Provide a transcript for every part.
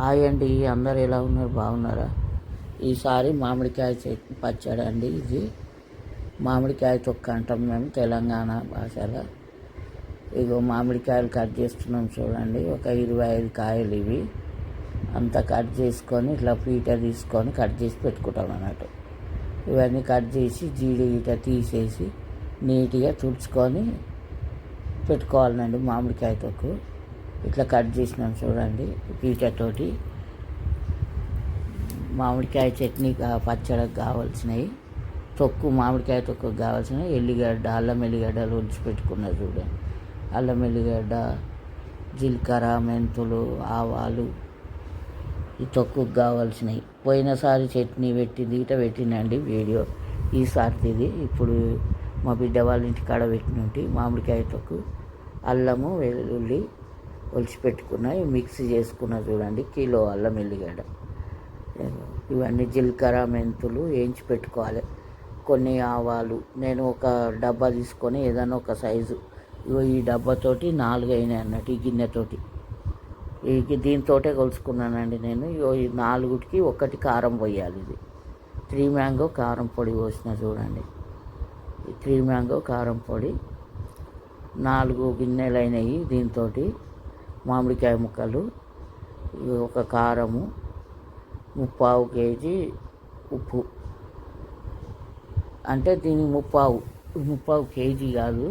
Hi అండి, అందరు ఎలా ఉన్నారు? బాగున్నారా? ఈసారి మామిడికాయ పచ్చడి అండి. ఇది మామిడికాయ తొక్క అంటాం మేము తెలంగాణ భాషలో. ఇగో మామిడికాయలు కట్ చేస్తున్నాం చూడండి. ఒక 25 కాయలు ఇవి. అంతా కట్ చేసుకొని ఇట్లా పీట తీసుకొని కట్ చేసి పెట్టుకుంటాం అన్నట్టు. ఇవన్నీ కట్ చేసి జీడి గీట తీసేసి నీట్గా తుడుచుకొని పెట్టుకోవాలండి. మామిడికాయ తొక్కు ఇట్లా కట్ చేసినాం చూడండి పీటతోటి. మామిడికాయ చట్నీ పచ్చడికి కావాల్సినవి తొక్కు, మామిడికాయ తొక్కుకు కావాల్సినవి ఎల్లిగడ్డ, అల్లం ఎల్లిగడ్డలు ఉంచి పెట్టుకున్నది చూడండి. అల్లం ఎల్లిగడ్డ, జీలకర్ర, మెంతులు, ఆవాలు, ఈ తొక్కుకు కావాల్సినవి. పోయినసారి చట్నీ పెట్టింది ఇట పెట్టినండి వీడియో. ఈసారిది ఇది. ఇప్పుడు మా బిడ్డ వాళ్ళ ఇంటి కాడ పెట్టినట్టు మామిడికాయ తొక్కు, అల్లము వెల్లుల్లి ఒలిచి పెట్టుకున్నాయి, మిక్సీ చేసుకున్న చూడండి. కిలో అల్లం ఎల్లిగడ్డ, ఇవన్నీ జీలకర్ర, మెంతులు వేయించి పెట్టుకోవాలి. కొన్ని ఆవాలు. నేను ఒక డబ్బా తీసుకొని ఏదైనా ఒక సైజు, ఈ డబ్బాతోటి 4 అయినాయి అన్నట్టు. ఈ గిన్నెతోటి దీంతోటే కొలుసుకున్నానండి నేను. ఈ 4కి ఒకటి కారం పోయాలి. ఇది 3 మ్యాంగో కారం పొడి పోసిన చూడండి. ఈ 3 మ్యాంగో కారం పొడి 4 గిన్నెలు అయినాయి. దీంతో మామిడికాయ ముక్కలు, ఒక కారము, 3/4 కేజీ ఉప్పు. అంటే దీని 3/4 కేజీ కాదు.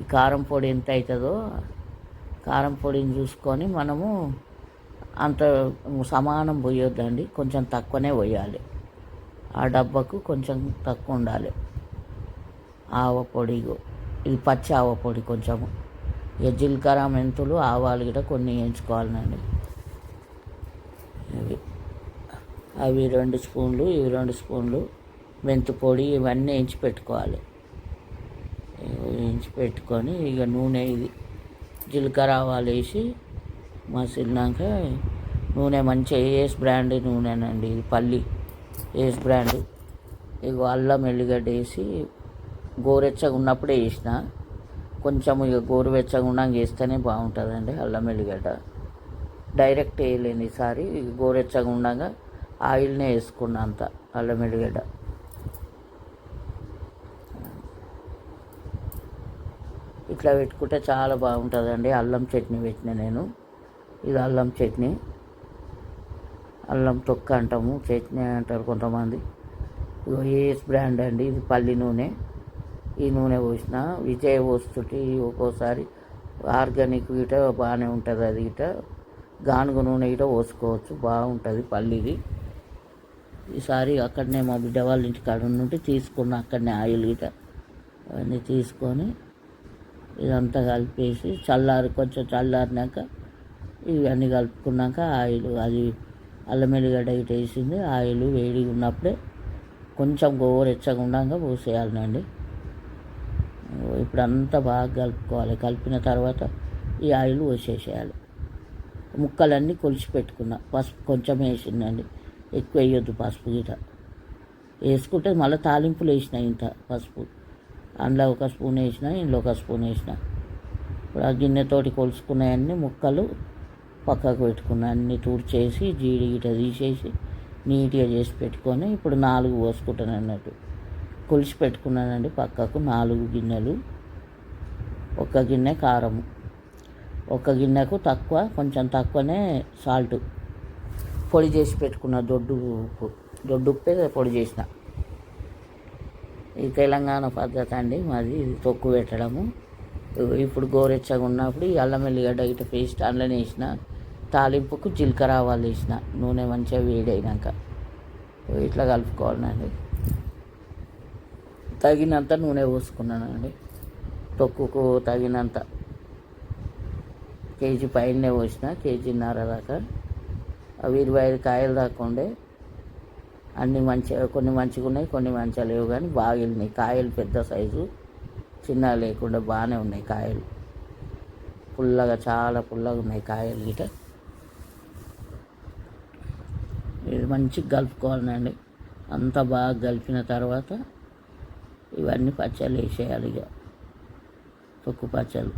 ఈ కారం పొడి ఎంత అవుతుందో కారం పొడిని చూసుకొని మనము అంత సమానం పోయొద్దండి, కొంచెం తక్కువనే పోయాలి. ఆ డబ్బాకు కొంచెం తక్కువ ఉండాలి. ఆవ పొడి, ఇది పచ్చి ఆవ పొడి కొంచెము. ఇక జీలకర్ర, మెంతులు, ఆవాలు కూడా కొన్ని వేయించుకోవాలండి. అవి 2 స్పూన్లు, ఇవి 2 స్పూన్లు మెంతు పొడి, ఇవన్నీ వేయించి పెట్టుకోవాలి. వేయించి పెట్టుకొని ఇక నూనె, ఇది జీలకర్ర ఆవాలు వేసి మసిలినాక నూనె మంచిగా ఏస్ బ్రాండ్ నూనెనండి. ఇది పల్లి ఏస్ బ్రాండ్. ఇక అల్లం ఎల్లిగడ్డ వేసి గోరెచ్చగా ఉన్నప్పుడే వేసిన. కొంచెం ఇక గోరువెచ్చగా ఉన్నాక వేస్తేనే బాగుంటుందండి అల్లం ఎల్లిగడ్డ. డైరెక్ట్ వేయలేను ఈసారి. గోరెచ్చగా ఉండగా ఆయిల్నే వేసుకున్నా అంత అల్లం ఎల్లిగడ్డ. ఇట్లా పెట్టుకుంటే చాలా బాగుంటుందండి. అల్లం చట్నీ పెట్టిన నేను. ఇది అల్లం చట్నీ, అల్లం తొక్క అంటాము, చట్నీ అంటారు కొంతమంది. ఇగో ఏస్ బ్రాండ్ అండి. ఇది పల్లి నూనె. ఈ నూనె పోసిన విజయ పోస్తుంటే ఒక్కోసారి ఆర్గానిక్ గిట బాగానే ఉంటుంది. అది గిట గానుగ నూనె గిట పోసుకోవచ్చు, బాగుంటుంది పల్లిది. ఈసారి అక్కడనే మా బిడ్డ వాళ్ళ ఇంటి కాడ నుండి తీసుకున్న అక్కడనే ఆయిల్ గిట అవన్నీ తీసుకొని ఇదంతా కలిపేసి కొంచెం చల్లారినాక ఇవన్నీ కలుపుకున్నాక ఆయిల్, అది అల్లం ఎల్లిగడ్డ గిట వేసింది. ఆయిల్ వేడిగా ఉన్నప్పుడే కొంచెం గోరెచ్చగా ఉండగా పోసేయాలండి. ఇప్పుడు అంతా బాగా కలుపుకోవాలి. కలిపిన తర్వాత ఈ ఆయిల్ పోసేసేయాలి. ముక్కలన్నీ కొలిచి పెట్టుకున్నా. పసుపు కొంచెం వేసిందండి, ఎక్కువ వేయొద్దు పసుపు గిట. వేసుకుంటే మళ్ళీ తాలింపులు వేసిన ఇంత పసుపు. అందులో 1 స్పూన్ వేసిన, ఇందులో 1 స్పూన్ వేసిన. ఇప్పుడు ఆ గిన్నెతోటి కొలుసుకున్నాయన్నీ ముక్కలు పక్కకు పెట్టుకున్నా. అన్నీ తుడిచేసి జీడి గిట తీసేసి నీట్గా చేసి పెట్టుకొని ఇప్పుడు 4 పోసుకుంటాను అన్నట్టు. కొలిచి పెట్టుకున్నానండి పక్కకు 4 గిన్నెలు. 1 గిన్నె కారము, 1 గిన్నెకు కొంచెం తక్కువనే సాల్ట్ పొడి చేసి పెట్టుకున్న. దొడ్డు ఉప్పే పొడి చేసిన. ఇది తెలంగాణ పద్ధతి అండి మాది, ఇది తొక్కు పెట్టడము. ఇప్పుడు గోరెచ్చగా ఉన్నప్పుడు ఈ అల్లం ఎల్లిగడ్డ ఇట్లా పేస్ట్ అందులోనే వేసిన. తాలింపుకు జీలకర్ర ఆవాలు వేసిన. నూనె మంచిగా వేడైనాక ఇట్లా కలుపుకోవాలండి. తగినంత నూనె పోసుకున్నానండి. తొక్కుకు తగినంత. కేజీ పైనే పోసిన, కేజీన్నర దాకా. అవి 25 కాయలు దాకా ఉండే. అన్నీ మంచిగా, కొన్ని మంచిగా ఉన్నాయి, కొన్ని మంచిగా లేవు, కానీ బాగా వెళ్ళినాయి కాయలు. పెద్ద సైజు, చిన్న లేకుండా బాగానే ఉన్నాయి కాయలు. పుల్లగా, చాలా పుల్లగా ఉన్నాయి కాయలు గిట. ఇది మంచిగా కలుపుకోవాలండి. అంతా బాగా కలిపిన తర్వాత ఇవన్నీ పచ్చళ్ళు వేసేయాలి. ఇక తొక్కు పచ్చళ్ళు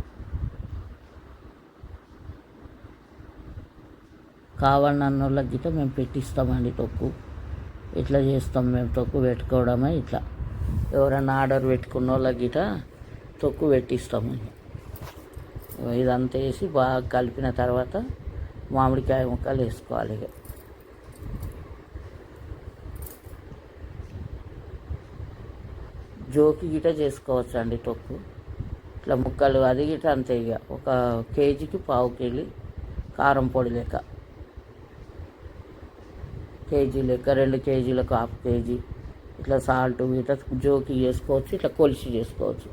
కావాలన్నోళ్ళకి గిట్ట మేము పెట్టిస్తామండి తొక్కు. ఇట్లా చేస్తాం మేము. తొక్కు పెట్టుకోవడమే ఇట్లా. ఎవరైనా ఆర్డర్ పెట్టుకున్న వాళ్ళకి గిట్ట తొక్కు పెట్టిస్తామండి. ఇదంతా వేసి బాగా కలిపిన తర్వాత మామిడికాయ ముక్కలు వేసుకోవాలి. ఇక జోకి గిట చేసుకోవచ్చు అండి తొక్కు. ఇట్లా ముక్కలు అది గిట అంతే. ఇక 1 కేజీకి 1/2 కేజీ కారం పొడి లెక్క, కేజీ లెక్క 2 కేజీలకు 1/2 కేజీ ఇట్లా సాల్ట్ గిట్లా జోకి చేసుకోవచ్చు. ఇట్లా కొలిసి చేసుకోవచ్చు.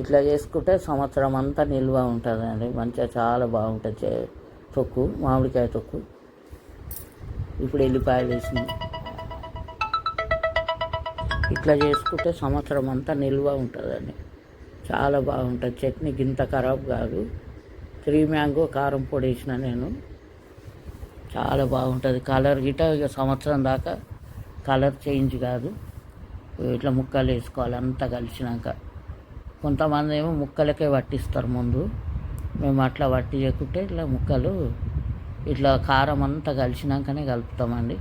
ఇట్లా చేసుకుంటే సంవత్సరం అంతా నిల్వ ఉంటుందండి. మంచిగా చాలా బాగుంటుంది తొక్కు, మామిడికాయ తొక్కు. ఇప్పుడు ఎల్లిపాయలు వేసినాం. ఇట్లా చేసుకుంటే సంవత్సరం అంతా నిల్వ ఉంటుందండి. చాలా బాగుంటుంది. చట్నీ గింత ఖరాబ్ కాదు. 3 మ్యాంగో కారం పొడి వేసిన నేను. చాలా బాగుంటుంది. కలర్ గిట్ట ఇక సంవత్సరం దాకా కలర్ చేంజ్ కాదు. ఇట్లా ముక్కలు వేసుకోవాలి అంతా కలిసినాక. కొంతమంది ఏమో ముక్కలకే పట్టిస్తారు ముందు. మేము అట్లా పట్టి చేయకుంటే ఇట్లా ముక్కలు ఇట్లా కారం అంతా కలిసినాకనే కలుపుతామండి.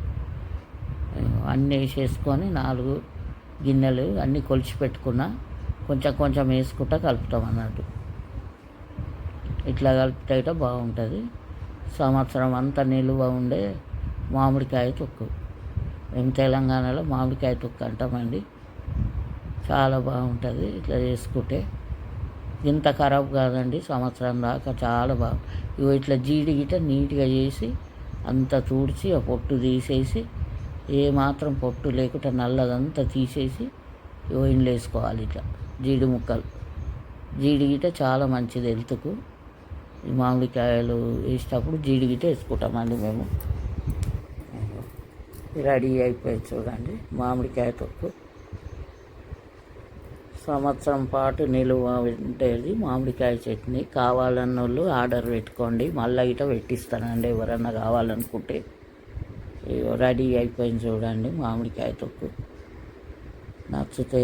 అన్నీ వేసేసుకొని 4 గిన్నెలు అన్నీ కొలిచి పెట్టుకున్నా కొంచెం కొంచెం వేసుకుంటా కలుపుతాం అన్నట్టు. ఇట్లా కలిపితే బాగుంటుంది. సంవత్సరం అంతా నిలువ ఉండే మామిడికాయ తొక్కు. మేము తెలంగాణలో మామిడికాయ తొక్కు అంటామండి. చాలా బాగుంటుంది ఇట్లా చేసుకుంటే. ఇంత ఖరాబ్ కాదండి. సంవత్సరం దాకా చాలా ఇగో ఇట్లా జీడి గిట్ట నీట్గా చేసి అంతా తుడిచి ఆ పొట్టు తీసేసి ఏమాత్రం పొట్టు లేకుండా నల్లదంతా తీసేసి ఇంట్లో వేసుకోవాలి. ఇట్లా జీడి ముక్కలు. జీడి గిట్ట చాలా మంచిది హెల్త్కు. ఈ మామిడికాయలు వేసేటప్పుడు జీడి గిట్ట వేసుకుంటామండి మేము. రెడీ అయిపోయి చూడండి మామిడికాయ తొక్కు. సంవత్సరం పాటు నిలువ ఉండేది మామిడికాయ చట్నీ. కావాలన్నోళ్ళు ఆర్డర్ పెట్టుకోండి. మళ్ళీ గిట్ట పెట్టిస్తానండి ఎవరన్నా కావాలనుకుంటే. రెడీ అయిపోయింది చూడండి మామిడికాయ తొక్కు. నచ్చితే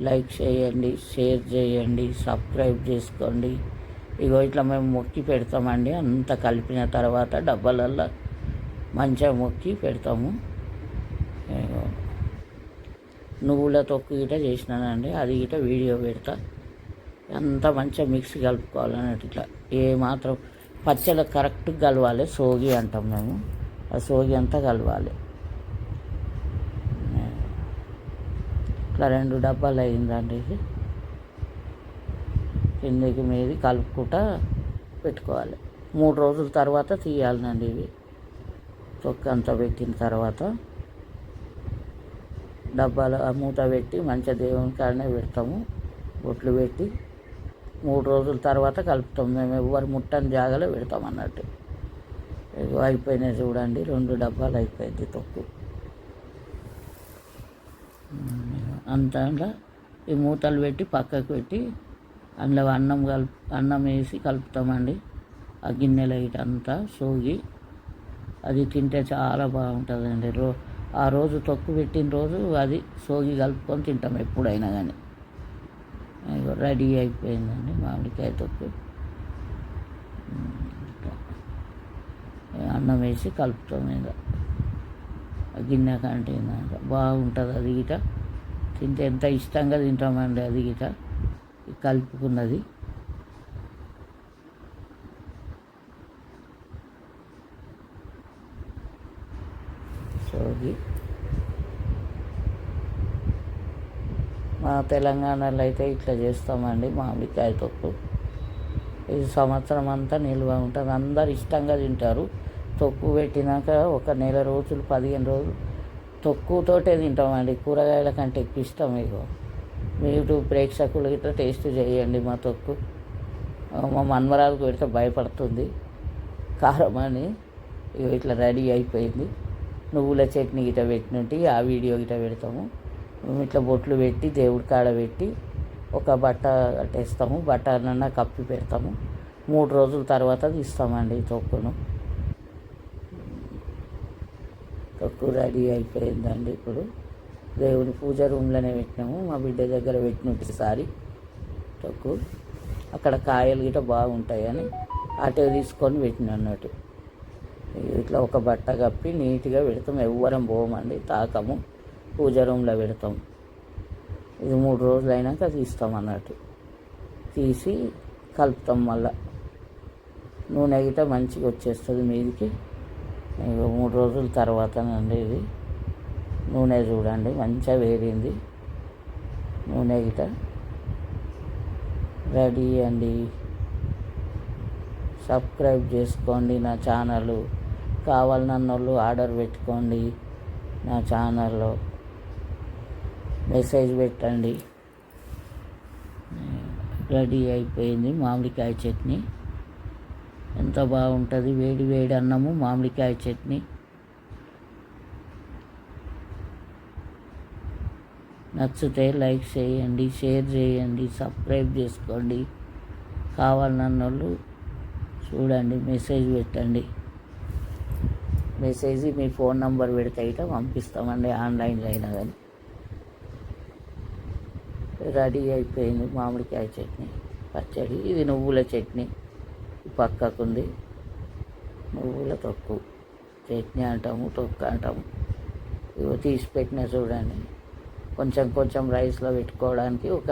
లైక్ చేయండి, షేర్ చేయండి, సబ్స్క్రైబ్ చేసుకోండి. ఇగో ఇట్లా మేము మొక్కి పెడతామండి. అంతా కలిపిన తర్వాత డబ్బాలల్లో మంచిగా మొక్కి పెడతాము. నువ్వుల తొక్కు గిట్ట చేసినానండి. అది గిట్ట వీడియో పెడతా. అంతా మంచిగా మిక్స్ కలుపుకోవాలన్నట్టు. ఇట్లా ఏమాత్రం పచ్చళ్ళ కరెక్ట్గా కలవాలి. సోగి అంటాం మేము. ఆ సోగి అంతా కలవాలి. ఇట్లా 2 డబ్బాలు అయిందండి. ఇది కిందికి మీది కలుపుకుంటా పెట్టుకోవాలి. 3 రోజుల తర్వాత తీయాలండి. ఇవి తొక్కు అంతా పెట్టిన తర్వాత డబ్బాలో మూత పెట్టి మంచిగా దేవుని కాడనే పెడతాము. బొట్లు పెట్టి 3 రోజుల తర్వాత కలుపుతాం. మేము ఎవరు ముట్టని జాగాలో పెడతాం అన్నట్టు. అయిపోయినాయి చూడండి. 2 డబ్బాలు అయిపోయింది తొక్కు. అంతా ఈ మూతలు పెట్టి పక్కకు పెట్టి అందులో అన్నం వేసి కలుపుతామండి. ఆ గిన్నెలో ఇటంతా సోగి అది తింటే చాలా బాగుంటుందండి. ఆ రోజు తొక్కు పెట్టిన రోజు అది సోగి కలుపుకొని తింటాం ఎప్పుడైనా కానీ. రెడీ అయిపోయిందండి మామిడికాయ తొక్కు. అన్నం వేసి కలుపుతాం. మీద గిన్నె కంటే బాగుంటుంది. అది గిట తింటే ఎంత ఇష్టంగా తింటామండి. అది గిట కలుపుకున్నది. సోగి మా తెలంగాణలో అయితే ఇట్లా చేస్తామండి మామిడికాయ తొక్కు. ఇది సంవత్సరం అంతా నిల్వ ఉంటుంది. అందరు ఇష్టంగా తింటారు. తొక్కు పెట్టినాక 1 నెల రోజులు 15 రోజులు తొక్కుతోటే తింటామండి. కూరగాయల కంటే ఎక్కువ ఇష్టం. మీరు ప్రేక్షకులు ఇట్లా టేస్ట్ చేయండి మా తొక్కు. మా మన్మరాలకు పెడితే భయపడుతుంది కారం అని. ఇట్లా రెడీ అయిపోయింది. నువ్వుల చట్నీ గిట్ట పెట్టినట్టు ఆ వీడియో గిట్ట పెడతాము. మేము ఇట్లా బొట్లు పెట్టి దేవుడి కాడ పెట్టి ఒక బట్ట కట్టేస్తాము. బట్టనన్నా కప్పి పెడతాము. 3 రోజుల తర్వాత తీస్తామండి తొక్కును. తొక్కు రెడీ అయిపోయిందండి. ఇప్పుడు దేవుని పూజ రూమ్లోనే పెట్టినాము. మా బిడ్డ దగ్గర పెట్టినట్టుసారి తొక్కు. అక్కడ కాయలు గిట్ట బాగుంటాయని అటే తీసుకొని పెట్టిన అన్నట్టు. ఇట్లా ఒక బట్ట కప్పి నీట్గా పెడతాం. ఎవ్వరం పోమండి, తాకము, పూజ రూమ్లో పెడతాం. ఇది 3 రోజులు అయినాక తీస్తాం అన్నట్టు. తీసి కలుపుతాం. మళ్ళా నూనె గిట మంచిగా వచ్చేస్తుంది మీదికి. 3 రోజుల తర్వాతనండి ఇది నూనె చూడండి మంచిగా వేరింది. నూనె గిట రెడీ అండి. సబ్స్క్రైబ్ చేసుకోండి నా ఛానల్. కావాలన్న వాళ్ళు ఆర్డర్ పెట్టుకోండి. నా ఛానల్లో మెసేజ్ పెట్టండి. రెడీ అయిపోయింది మామిడికాయ చట్నీ. ఎంత బాగుంటుంది వేడి వేడి అన్నము, మామిడికాయ చట్నీ. నచ్చితే లైక్ చేయండి, షేర్ చేయండి, సబ్స్క్రైబ్ చేసుకోండి. కావాలన్న వాళ్ళు చూడండి, మెసేజ్ పెట్టండి. మెసేజ్ మీ ఫోన్ నంబర్ పెడితే అయితే పంపిస్తామండి, ఆన్లైన్లో అయినా కానీ. రెడీ అయిపోయింది మామిడికాయ చట్నీ పచ్చడి. ఇది నువ్వుల చట్నీ పక్కకుంది. నువ్వుల తొక్కు చట్నీ అంటాము, తొక్కు అంటాము. ఇవి తీసి పెట్టిన చూడండి. కొంచెం కొంచెం రైస్లో పెట్టుకోవడానికి ఒక